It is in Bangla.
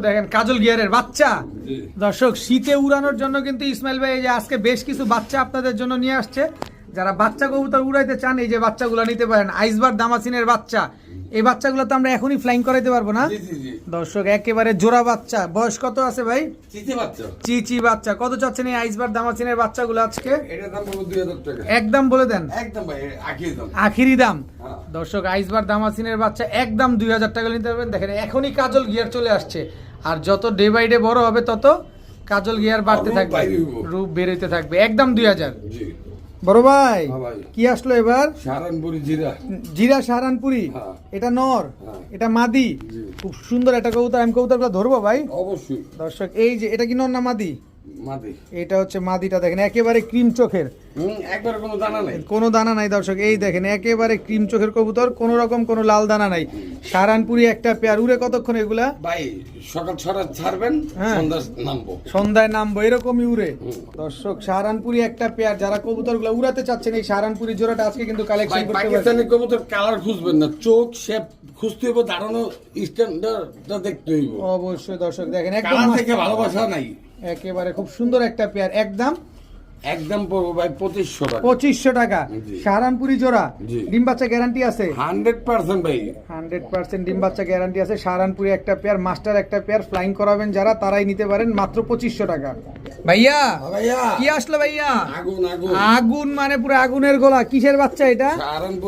দেখেন কাজল গিয়ারের বাচ্চা। দর্শক শীতে উড়ানোর জন্য কিন্তু ইসমাইল ভাই এই যে আজকে বেশ কিছু বাচ্চা আপনাদের জন্য নিয়ে আসছে। যারা বাচ্চা কবুতর উড়াইতে চান এই যে বাচ্চাগুলো নিতে পারেন। আইসবার দামাসিনের বাচ্চা, এই বাচ্চাগুলো তো আমরা এখনই ফ্লাইং করাইতে পারবো না দর্শক, একেবারে জোড়া বাচ্চা। বয়স কত আছে ভাই? চিচি বাচ্চা। কত চাচ্ছেন এই আইসবার দামাসিনের বাচ্চাগুলো আজকে? একদম বলে দেন, আখিরি দাম। দর্শক আইসবার দামাসিনের বাচ্চা একদম 2000 টাকা নিতে পারবেন। দেখেন এখনই কাজল গিয়ার চলে আসছে, আর যত ডে বাই ডে বড় হবে তত কাজল গিয়ার বাড়তে থাকবে, রূপ বেরোতে থাকবে। একদম 2000। বড় ভাই কি আসলো এবার? সাহারানপুরি জিরা, জিরা সাহারানপুরি। এটা নর, এটা মাদি। খুব সুন্দর একটা কবুতর। আমি কবুতরগুলো ধরবো ভাই অবশ্যই। দর্শক এই যে এটা কি নর না মাদি? মাদি। এটা হচ্ছে মাদিটা। দেখেন একেবারে ক্রিম চোখের, একবার কোনো দানা নাই, কোনো দানা নাই দর্শক। এই দেখেন একেবারে ক্রিম চোখের কবুতর, কোন রকম কোনো লাল দানা নাই। সাহারানপুরি একটা পেয়ার। উড়ে কতক্ষণ এগুলা ভাই? সকাল 6টা ছাড়বেন, সন্ধ্যায় নামবো, এরকমই উড়ে। দর্শক সাহারানপুরি একটা পেয়ার। যারা কবুতর গুলা উড়াতে চাচ্ছেন এই সাহারানপুরি জোড়াটা আজকে কিন্তু কালেকশন করতে পারবেন। পাকিস্তানি কবুতর কালার খুঁজবেন না, চোখ শেপ খুঁজতে হইব, দাঁড়ানো স্ট্যান্ডার্ডটা দেখতে হইব অবশ্যই। দর্শক দেখেন একদম কালার থেকে ভালোবাসা নাই, একেবারে খুব সুন্দর একটা পেয়ার। একদম পড়বো ভাই 2500 টাকা। 2500 টাকা সাহারানপুরি জোড়া। ডিম বাচ্চা গ্যারান্টি আছে 100% ভাই, 100% ডিম বাচ্চা গ্যারান্টি আছে। সাহারানপুরি একটা পেয়ার, মাস্টার একটা পেয়ার। ফ্লাইং করাবেন যারা তারাই নিতে পারেন মাত্র 2500 টাকা। ভাইয়া ভাইয়া কি আসলো ভাইয়া? আগুন আগুন আগুন মানে পুরো আগুনের গোলা। কিসের বাচ্চা এটা? সাহারানপুর